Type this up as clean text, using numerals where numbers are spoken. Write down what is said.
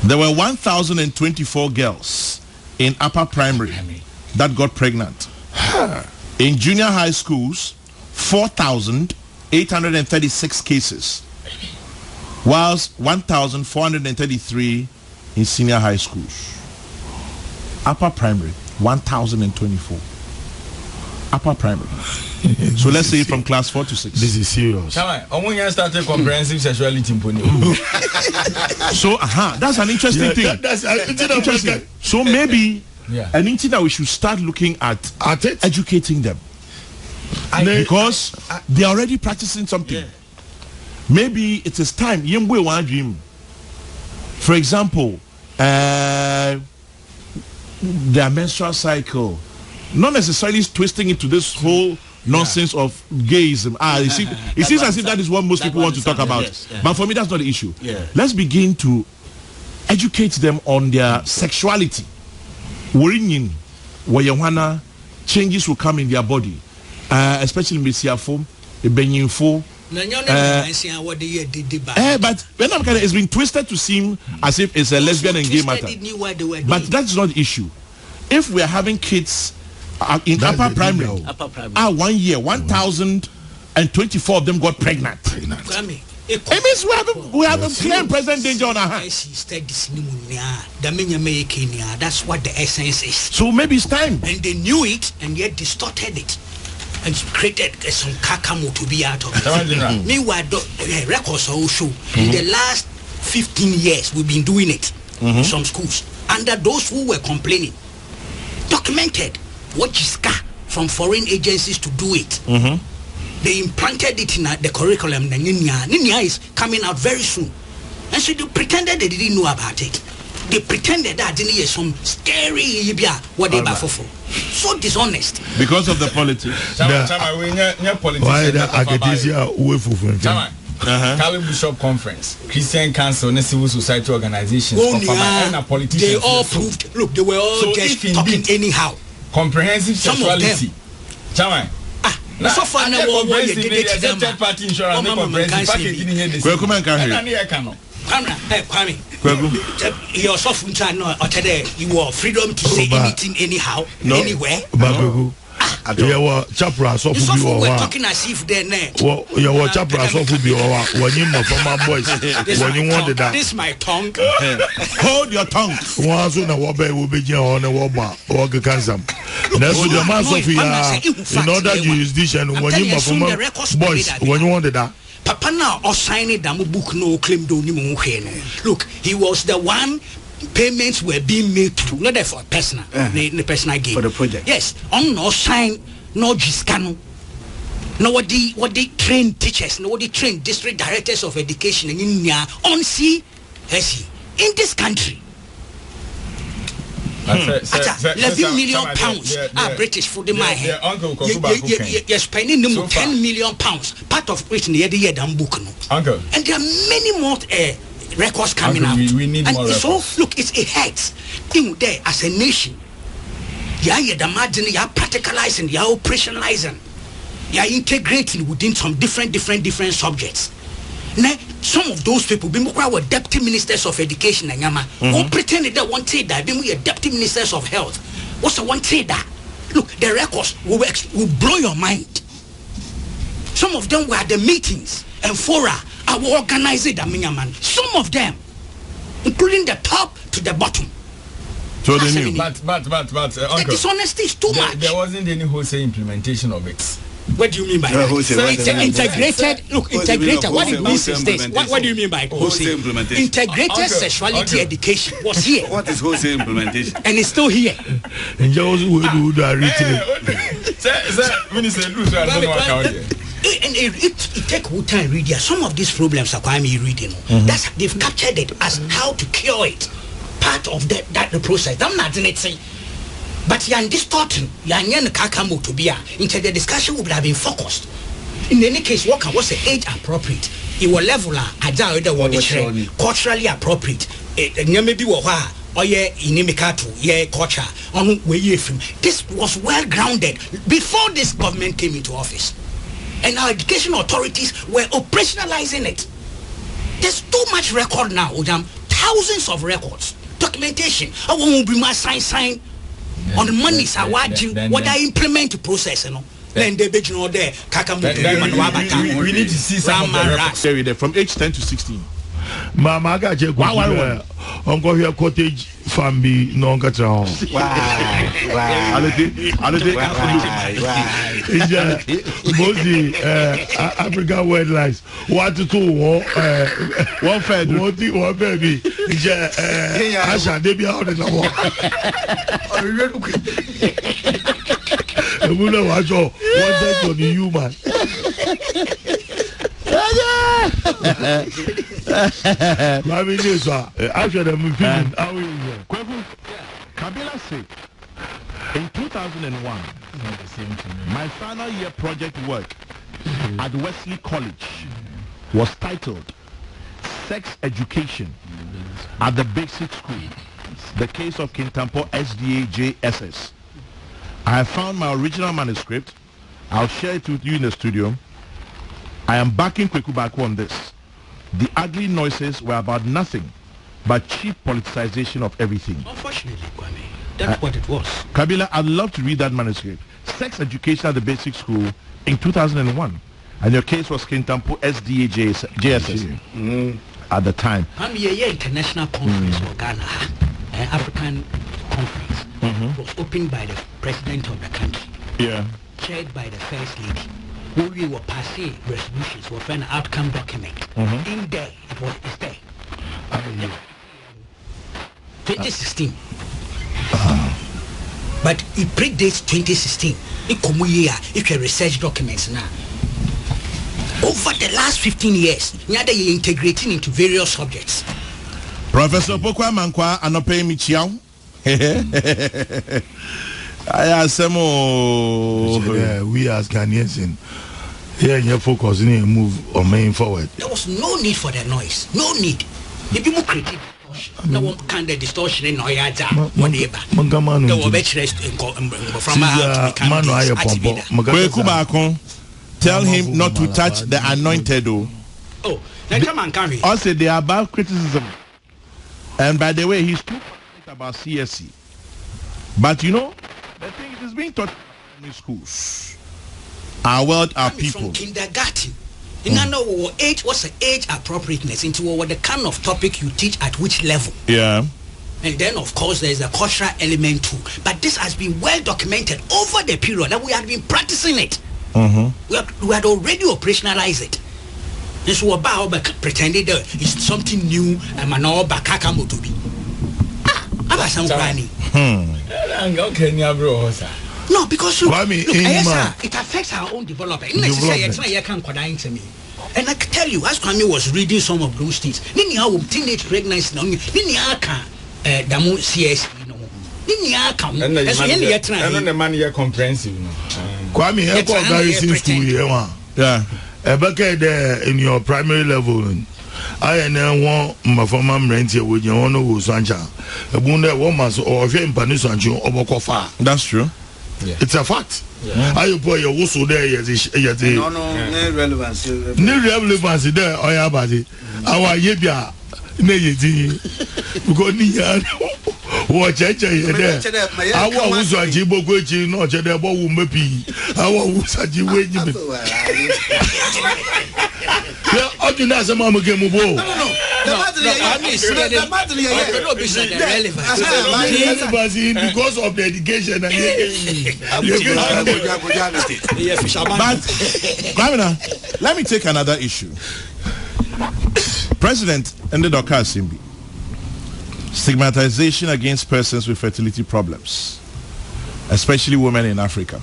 There were 1,024 girls in upper primary that got pregnant. In junior high schools, 4,836 cases, whilst 1,433 in senior high schools. Upper primary, 1,024. Upper primary. So let's say from class 4 to 6. This is serious. I started comprehensive sexuality. So that's an interesting thing. That's interesting. So maybe anything that we should start looking at it, educating them, because they are already practicing something. Maybe it is time. For example, their menstrual cycle, not necessarily twisting into this whole nonsense of gayism. It seems as if that is what most people want to talk about. But for me, that's not the issue. Let's begin to educate them on their sexuality. Changes will come in their body, especially Messiafo, Benyinfo. But it's been twisted to seem as if it's a lesbian and gay matter. But that's not the issue. If we are having kids in upper primary, 1 year, 1,024 of them got pregnant. It means we have a clear and present danger on our hands. That's what the essence is. So maybe it's time. And they knew it and yet distorted it and created some kakamo to be out of it. Meanwhile, the records also show in the last 15 years we've been doing it in some schools. Under those who were complaining, documented what is from foreign agencies to do it. They implanted it in the curriculum. Ninia is coming out very soon. And so they pretended they didn't know about it. They pretended that didn't hear some scary whatever for. So dishonest. Because of the politics. Why the academia Calvin Bishop Conference, Christian Council, and civil society organizations, politicians. They all proved. Look, they were all just talking anyhow. Comprehensive sexuality. So far now, third party insurance, you're so you are freedom to say anything anyhow, anywhere. Your chapra so we're talking as if they're your chapra so when you know from my boys when you wanted that. This my tongue. Hold your tongue. Once on a wobble will be on a wobble or cancer. That's what the man Sophia in other jurisdiction when you know from my boys when you wanted that. Papa now or sign it down book no claim do ni. Look, he was the one. Payments were being made to not for personal the personal gain for the project. Yes, on no sign, no giscano. No what they train teachers, no what they train district directors of education in on see in this country. 11 million pounds British for the my you're spending them 10 million pounds, part of which in the year book no. Uncle. And there are many more records coming out. We need and more so look, it's a heads in there as a nation. You're imagine you're practicalizing, you're operationalizing, you're integrating within some different subjects. Now, some of those people were deputy ministers of education and who pretended that one say that we are deputy ministers of health. What's the one say that? Look, the records will blow your mind. Some of them were at the meetings and fora. I will organize it, man. Some of them, including the top to the bottom. So they knew. But the dishonesty is too much. There wasn't any wholesale implementation of it. What do you mean by that? Integrated. Look, integrated. What it means is this. What do you mean by wholesale implementation? Integrated sexuality education was here. What is wholesale implementation? And it's still here. And just we do that written. And it take time read here. Some of these problems are quite me reading. That's they've captured it as how to cure it. Part of the process. I'm not in it say. But you're distorting. You're kakamo to be into the discussion would have been focused. In any case, what was the age appropriate? It was level culturally appropriate. Maybe or culture on where from. This was well grounded before this government came into office. And our education authorities were operationalizing it. There's too much record now, thousands of records, documentation. I won't be my sign on the monies I want you, what I implement to process, you know. Then they be no there. We need to see some from age 10 to 16. Mama, I got you. Uncle here cottage family no gatra home. Mostly African wildlife. What to do? One fed. One baby. Asha, they be out in the water. We know what you want to the human. Kabila said, in 2001, my final year project work at Wesley College was titled Sex Education at the Basic School, the case of Kintampo SDA JSS. I have found my original manuscript. I'll share it with you in the studio. I am backing Kweku Baako on this. The ugly noises were about nothing but cheap politicization of everything. Unfortunately, Kwame, that's what it was. Kabila, I'd love to read that manuscript. Sex Education at the Basic School in 2001. And your case was Kintampo SDA JSS at the time. I'm here international conference for Ghana, African conference, was opened by the president of the country. Yeah. Chaired by the first lady. We were passing resolutions for an outcome document. In there, it's there. 2016. But it predates 2016. It's a research documents now. Over the last 15 years, now they are integrating into various subjects. Professor Pokwa Mankwa Anope Michiao. We as Ghanaians here focus and move on main forward. There was no need for the noise. No need. If you critique no one can the distortion in Oyata, whatever. The tell him not to touch the anointed. Oh, then come on, carry. Also, they are about criticism. And by the way, he's too about CSC. But you know, the thing is being taught in schools. Our world, our people. From kindergarten. In know age, what's the age appropriateness into what the kind of topic you teach at which level. Yeah. And then, of course, there's a cultural element too. But this has been well documented over the period that we have been practicing it. We had already operationalized it. This was about pretending that it's something new and manor bakaka motobi. No, because it affects our own development. And I can tell you, as Kwame was reading some of those things, teenage pregnancy, Kwame, garrison school here, yeah. In your primary level, I and my former rent here with your own Sancha. A wound that woman or if you're in Panisancho or Bokofa. That's true. Yeah. It's a fact. I put your whistle there. No relevance. No relevance there. Oh, yeah, buddy. Our Yebia, watch it there. I was a Jiboguchi, not Jedabo Mepi. I was a Jiboguchi. You know, some mama game of because of the education but let me take another issue. President ended Oka Simbi. Stigmatization against persons with fertility problems, especially women in Africa.